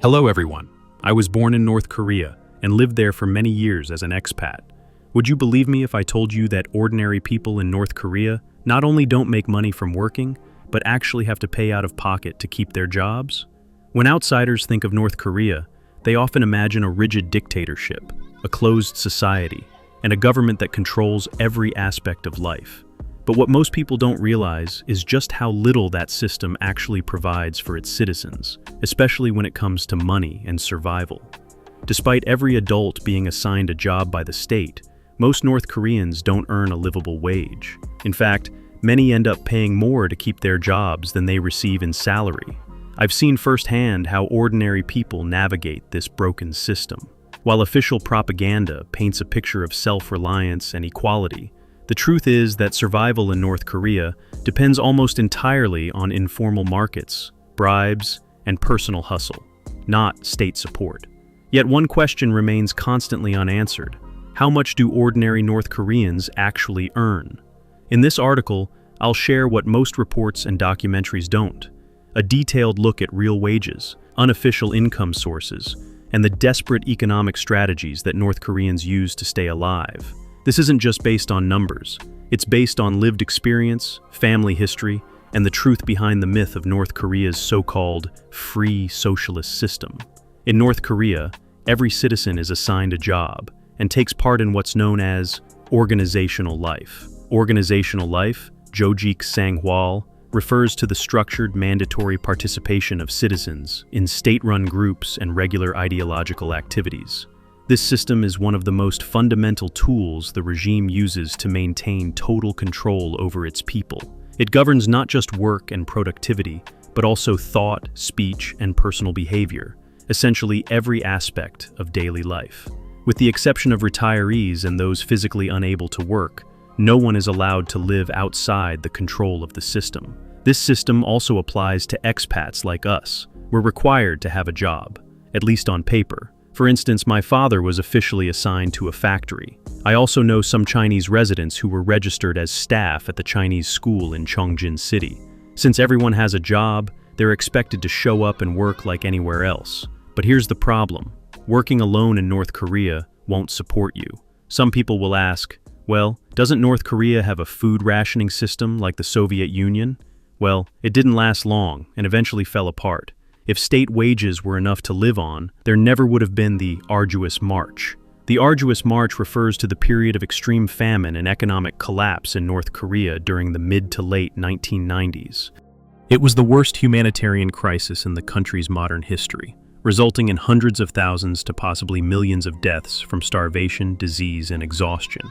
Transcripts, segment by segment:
Hello everyone. I was born in North Korea and lived there for many years as an expat. Would you believe me if I told you that ordinary people in North Korea not only don't make money from working, but actually have to pay out of pocket to keep their jobs? When outsiders think of North Korea, they often imagine a rigid dictatorship, a closed society, and a government that controls every aspect of life. But what most people don't realize is just how little that system actually provides for its citizens, especially when it comes to money and survival. Despite every adult being assigned a job by the state, most North Koreans don't earn a livable wage. In fact, many end up paying more to keep their jobs than they receive in salary. I've seen firsthand how ordinary people navigate this broken system. While official propaganda paints a picture of self-reliance and equality, the truth is that survival in North Korea depends almost entirely on informal markets, bribes, and personal hustle, not state support. Yet one question remains constantly unanswered. How much do ordinary North Koreans actually earn? In this article, I'll share what most reports and documentaries don't: a detailed look at real wages, unofficial income sources, and the desperate economic strategies that North Koreans use to stay alive. This isn't just based on numbers. It's based on lived experience, family history, and the truth behind the myth of North Korea's so-called free socialist system. In North Korea, every citizen is assigned a job and takes part in what's known as organizational life. Organizational life, Jojik Sanghwal, refers to the structured mandatory participation of citizens in state-run groups and regular ideological activities. This system is one of the most fundamental tools the regime uses to maintain total control over its people. It governs not just work and productivity, but also thought, speech, and personal behavior, essentially every aspect of daily life. With the exception of retirees and those physically unable to work, no one is allowed to live outside the control of the system. This system also applies to expats like us. We're required to have a job, at least on paper. For instance, my father was officially assigned to a factory. I also know some Chinese residents who were registered as staff at the Chinese school in Chongjin City. Since everyone has a job, they're expected to show up and work like anywhere else. But here's the problem. Working alone in North Korea won't support you. Some people will ask, well, doesn't North Korea have a food rationing system like the Soviet Union? Well, it didn't last long and eventually fell apart. If state wages were enough to live on, there never would have been the arduous march. The arduous march refers to the period of extreme famine and economic collapse in North Korea during the mid to late 1990s. It was the worst humanitarian crisis in the country's modern history, resulting in hundreds of thousands to possibly millions of deaths from starvation, disease, and exhaustion.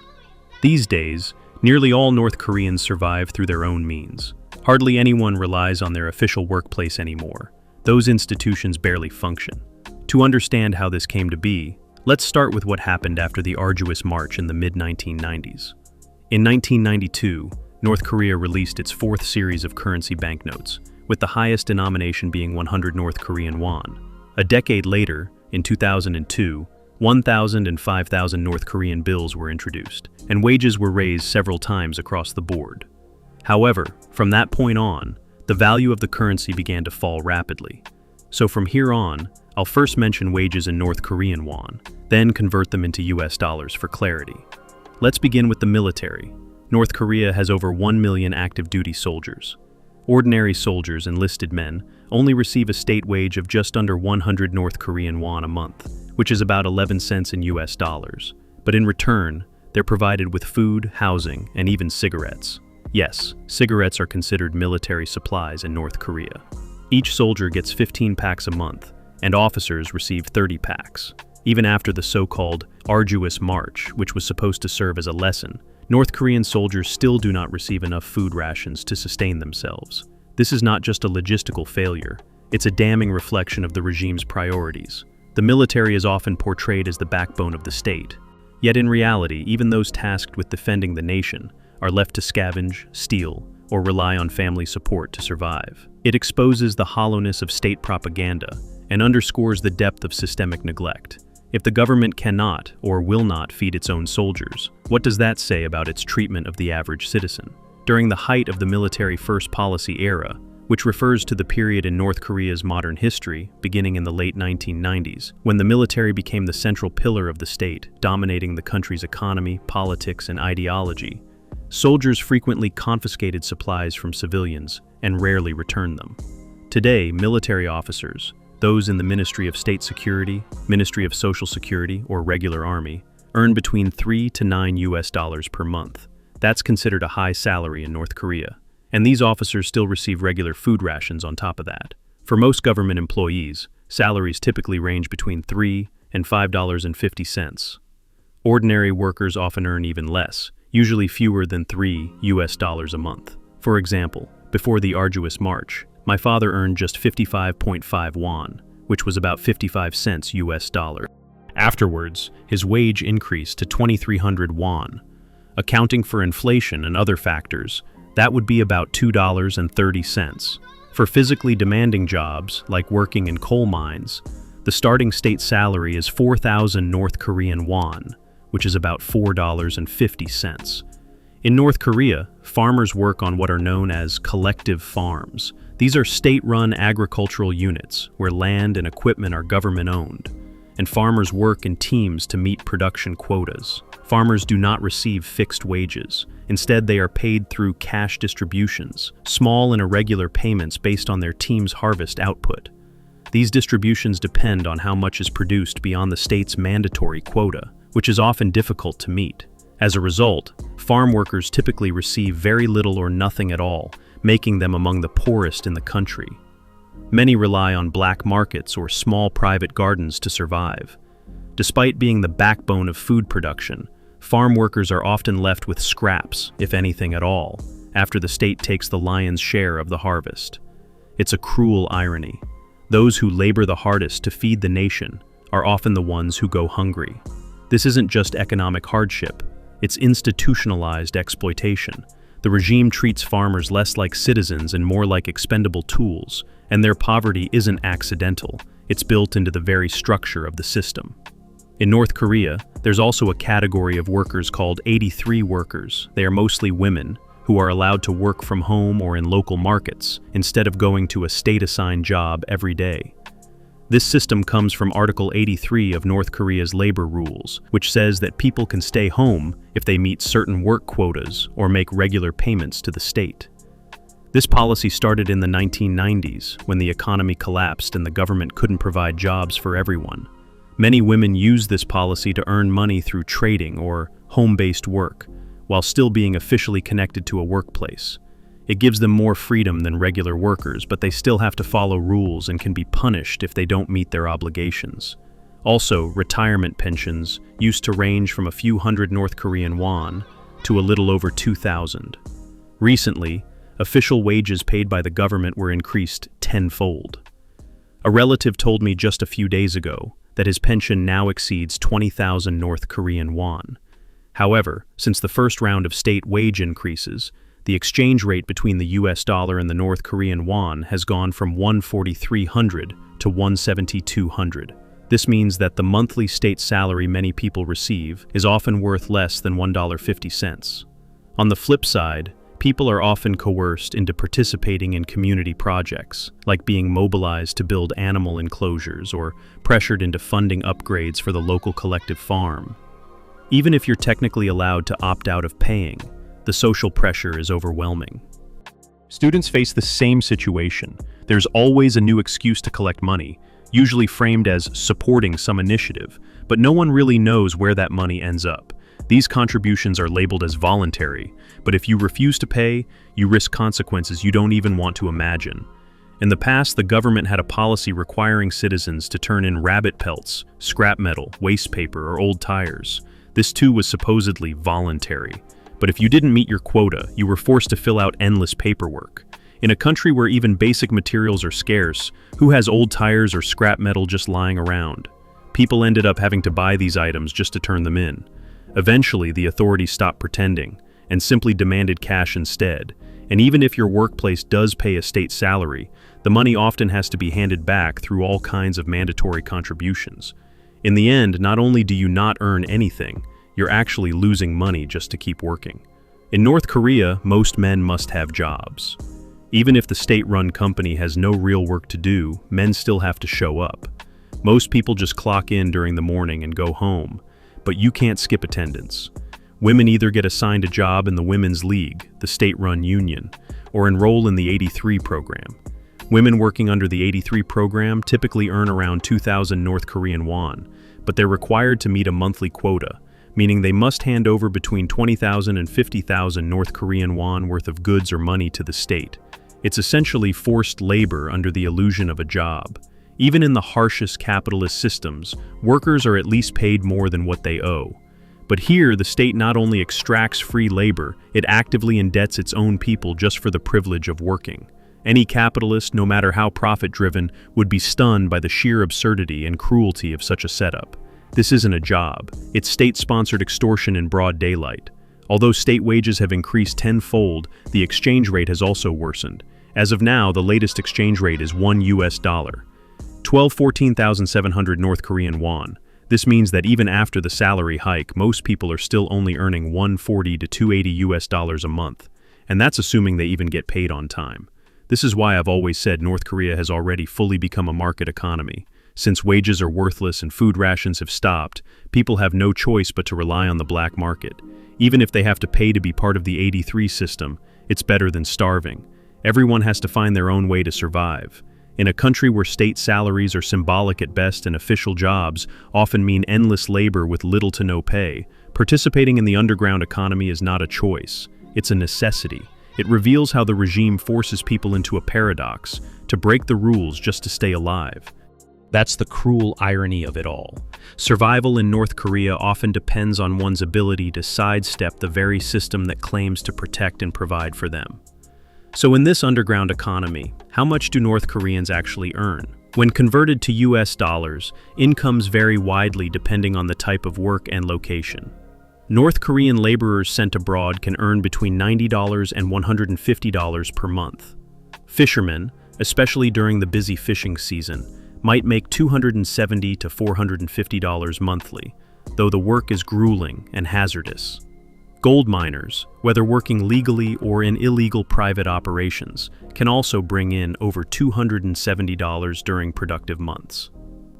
These days, nearly all North Koreans survive through their own means. Hardly anyone relies on their official workplace anymore. Those institutions barely function. To understand how this came to be, let's start with what happened after the arduous march in the mid-1990s. In 1992, North Korea released its fourth series of currency banknotes, with the highest denomination being 100 North Korean won. A decade later, in 2002, 1,000 and 5,000 North Korean bills were introduced, and wages were raised several times across the board. However, from that point on, the value of the currency began to fall rapidly. So from here on, I'll first mention wages in North Korean won, then convert them into US dollars for clarity. Let's begin with the military. North Korea has over 1 million active duty soldiers. Ordinary soldiers, enlisted men, only receive a state wage of just under 100 North Korean won a month, which is about 11 cents in US dollars. But in return, they're provided with food, housing, and even cigarettes. Yes, cigarettes are considered military supplies in North Korea. Each soldier gets 15 packs a month, and officers receive 30 packs. Even after the so-called arduous march, which was supposed to serve as a lesson, North Korean soldiers still do not receive enough food rations to sustain themselves. This is not just a logistical failure, it's a damning reflection of the regime's priorities. The military is often portrayed as the backbone of the state. Yet in reality, even those tasked with defending the nation are left to scavenge, steal, or rely on family support to survive. It exposes the hollowness of state propaganda and underscores the depth of systemic neglect. If the government cannot or will not feed its own soldiers, what does that say about its treatment of the average citizen? During the height of the military-first policy era, which refers to the period in North Korea's modern history, beginning in the late 1990s, when the military became the central pillar of the state, dominating the country's economy, politics, and ideology. Soldiers frequently confiscated supplies from civilians and rarely returned them. Today, military officers, those in the Ministry of State Security, Ministry of Social Security, or regular army, earn between $3 to $9 per month. That's considered a high salary in North Korea. And these officers still receive regular food rations on top of that. For most government employees, salaries typically range between $3 and $5.50. Ordinary workers often earn even less, usually fewer than $3 a month. For example, before the arduous march, my father earned just 55.5 won, which was about 55 cents US dollar. Afterwards, his wage increased to 2,300 won. Accounting for inflation and other factors, that would be about $2.30. For physically demanding jobs, like working in coal mines, the starting state salary is 4,000 North Korean won, which is about $4.50. In North Korea, farmers work on what are known as collective farms. These are state-run agricultural units where land and equipment are government-owned, and farmers work in teams to meet production quotas. Farmers do not receive fixed wages. Instead, they are paid through cash distributions, small and irregular payments based on their team's harvest output. These distributions depend on how much is produced beyond the state's mandatory quota, which is often difficult to meet. As a result, farm workers typically receive very little or nothing at all, making them among the poorest in the country. Many rely on black markets or small private gardens to survive. Despite being the backbone of food production, farm workers are often left with scraps, if anything at all, after the state takes the lion's share of the harvest. It's a cruel irony. Those who labor the hardest to feed the nation are often the ones who go hungry. This isn't just economic hardship, it's institutionalized exploitation. The regime treats farmers less like citizens and more like expendable tools, and their poverty isn't accidental, it's built into the very structure of the system. In North Korea, there's also a category of workers called 83 workers. They are mostly women who are allowed to work from home or in local markets instead of going to a state-assigned job every day. This system comes from Article 83 of North Korea's labor rules, which says that people can stay home if they meet certain work quotas or make regular payments to the state. This policy started in the 1990s when the economy collapsed and the government couldn't provide jobs for everyone. Many women use this policy to earn money through trading or home-based work, while still being officially connected to a workplace. It gives them more freedom than regular workers, but they still have to follow rules and can be punished if they don't meet their obligations. Also, retirement pensions used to range from a few hundred North Korean won to a little over 2,000. Recently, official wages paid by the government were increased tenfold. A relative told me just a few days ago that his pension now exceeds 20,000 North Korean won. However, since the first round of state wage increases, the exchange rate between the US dollar and the North Korean won has gone from 14300 to 17200. This means that the monthly state salary many people receive is often worth less than $1.50. On the flip side, people are often coerced into participating in community projects, like being mobilized to build animal enclosures or pressured into funding upgrades for the local collective farm. Even if you're technically allowed to opt out of paying, the social pressure is overwhelming. Students face the same situation. There's always a new excuse to collect money, usually framed as supporting some initiative, but no one really knows where that money ends up. These contributions are labeled as voluntary, but if you refuse to pay, you risk consequences you don't even want to imagine. In the past, the government had a policy requiring citizens to turn in rabbit pelts, scrap metal, waste paper, or old tires. This too was supposedly voluntary. But if you didn't meet your quota, you were forced to fill out endless paperwork. In a country where even basic materials are scarce, who has old tires or scrap metal just lying around? People ended up having to buy these items just to turn them in. Eventually, the authorities stopped pretending and simply demanded cash instead. And even if your workplace does pay a state salary, the money often has to be handed back through all kinds of mandatory contributions. In the end, not only do you not earn anything, you're actually losing money just to keep working. In North Korea, most men must have jobs. Even if the state-run company has no real work to do, men still have to show up. Most people just clock in during the morning and go home, but you can't skip attendance. Women either get assigned a job in the Women's League, the state-run union, or enroll in the 83 program. Women working under the 83 program typically earn around 2,000 North Korean won, but they're required to meet a monthly quota, meaning they must hand over between 20,000 and 50,000 North Korean won worth of goods or money to the state. It's essentially forced labor under the illusion of a job. Even in the harshest capitalist systems, workers are at least paid more than what they owe. But here, the state not only extracts free labor, it actively indebts its own people just for the privilege of working. Any capitalist, no matter how profit-driven, would be stunned by the sheer absurdity and cruelty of such a setup. This isn't a job. It's state-sponsored extortion in broad daylight. Although state wages have increased tenfold, the exchange rate has also worsened. As of now, the latest exchange rate is $1 14,700 North Korean won. This means that even after the salary hike, most people are still only earning $140 to $280 a month. And that's assuming they even get paid on time. This is why I've always said North Korea has already fully become a market economy. Since wages are worthless and food rations have stopped, people have no choice but to rely on the black market. Even if they have to pay to be part of the 83 system, it's better than starving. Everyone has to find their own way to survive. In a country where state salaries are symbolic at best and official jobs often mean endless labor with little to no pay, participating in the underground economy is not a choice. It's a necessity. It reveals how the regime forces people into a paradox, to break the rules just to stay alive. That's the cruel irony of it all. Survival in North Korea often depends on one's ability to sidestep the very system that claims to protect and provide for them. So in this underground economy, how much do North Koreans actually earn? When converted to US dollars, incomes vary widely depending on the type of work and location. North Korean laborers sent abroad can earn between $90 and $150 per month. Fishermen, especially during the busy fishing season, might make $270 to $450 monthly, though the work is grueling and hazardous. Gold miners, whether working legally or in illegal private operations, can also bring in over $270 during productive months.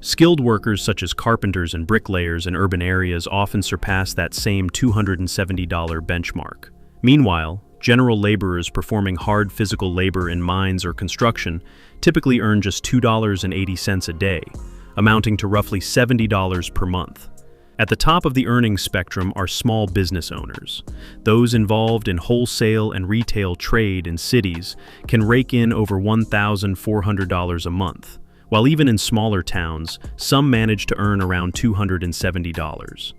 Skilled workers such as carpenters and bricklayers in urban areas often surpass that same $270 benchmark. Meanwhile, general laborers performing hard physical labor in mines or construction typically earn just $2.80 a day, amounting to roughly $70 per month. At the top of the earnings spectrum are small business owners. Those involved in wholesale and retail trade in cities can rake in over $1,400 a month, while even in smaller towns, some manage to earn around $270.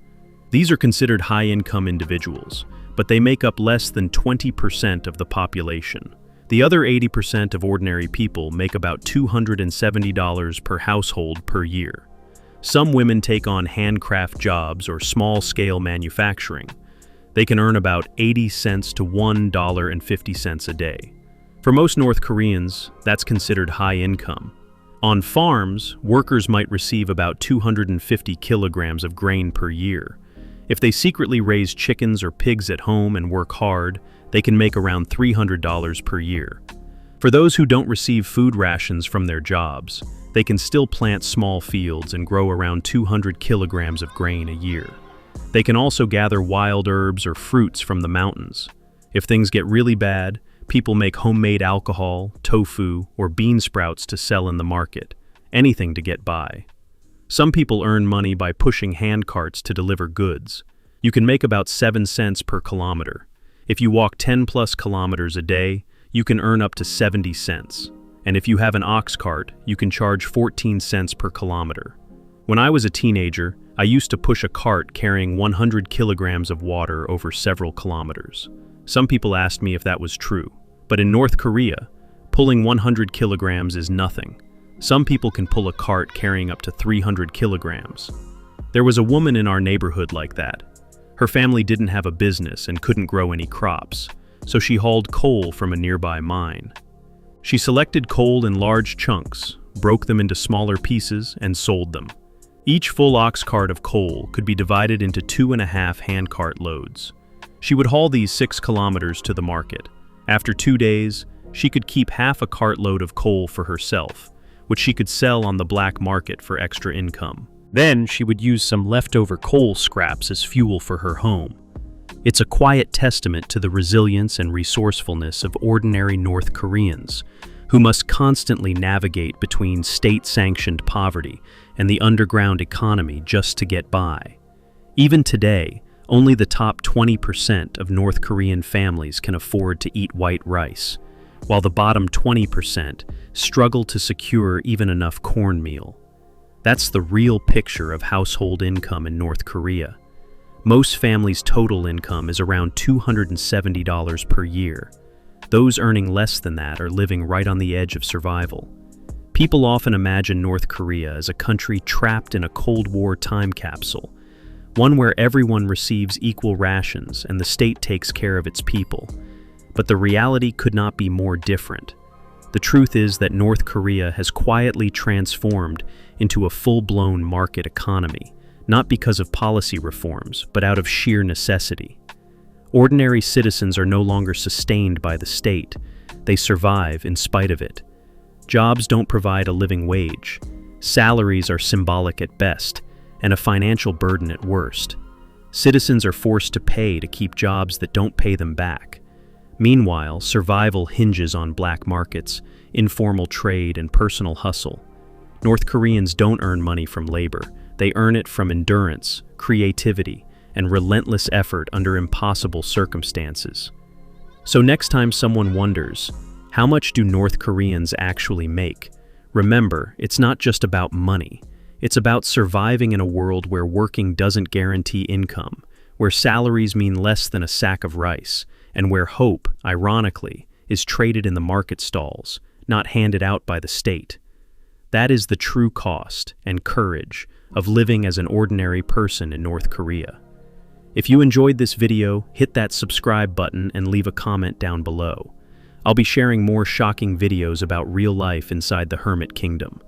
These are considered high-income individuals, but they make up less than 20% of the population. The other 80% of ordinary people make about $270 per household per year. Some women take on handcraft jobs or small-scale manufacturing. They can earn about 80 cents to $1.50 a day. For most North Koreans, that's considered high income. On farms, workers might receive about 250 kilograms of grain per year. If they secretly raise chickens or pigs at home and work hard, they can make around $300 per year. For those who don't receive food rations from their jobs, they can still plant small fields and grow around 200 kilograms of grain a year. They can also gather wild herbs or fruits from the mountains. If things get really bad, people make homemade alcohol, tofu, or bean sprouts to sell in the market, anything to get by. Some people earn money by pushing hand carts to deliver goods. You can make about 7 cents per kilometer. If you walk 10+ kilometers a day, you can earn up to 70 cents. And if you have an ox cart, you can charge 14 cents per kilometer. When I was a teenager, I used to push a cart carrying 100 kilograms of water over several kilometers. Some people asked me if that was true, but in North Korea, pulling 100 kilograms is nothing. Some people can pull a cart carrying up to 300 kilograms. There was a woman in our neighborhood like that. Her family didn't have a business and couldn't grow any crops, so she hauled coal from a nearby mine. She selected coal in large chunks, broke them into smaller pieces, and sold them. Each full ox cart of coal could be divided into 2.5 handcart loads. She would haul these 6 kilometers to the market. After 2 days, she could keep half a cartload of coal for herself, which she could sell on the black market for extra income. Then she would use some leftover coal scraps as fuel for her home. It's a quiet testament to the resilience and resourcefulness of ordinary North Koreans, who must constantly navigate between state-sanctioned poverty and the underground economy just to get by. Even today, only the top 20% of North Korean families can afford to eat white rice, while the bottom 20% struggle to secure even enough cornmeal. That's the real picture of household income in North Korea. Most families' total income is around $270 per year. Those earning less than that are living right on the edge of survival. People often imagine North Korea as a country trapped in a Cold War time capsule, one where everyone receives equal rations and the state takes care of its people. But the reality could not be more different. The truth is that North Korea has quietly transformed into a full-blown market economy, not because of policy reforms, but out of sheer necessity. Ordinary citizens are no longer sustained by the state. They survive in spite of it. Jobs don't provide a living wage. Salaries are symbolic at best, and a financial burden at worst. Citizens are forced to pay to keep jobs that don't pay them back. Meanwhile, survival hinges on black markets, informal trade, and personal hustle. North Koreans don't earn money from labor. They earn it from endurance, creativity, and relentless effort under impossible circumstances. So next time someone wonders, how much do North Koreans actually make? Remember, it's not just about money. It's about surviving in a world where working doesn't guarantee income, where salaries mean less than a sack of rice, and where hope, ironically, is traded in the market stalls, not handed out by the state. That is the true cost and courage of living as an ordinary person in North Korea. If you enjoyed this video, hit that subscribe button and leave a comment down below. I'll be sharing more shocking videos about real life inside the Hermit Kingdom.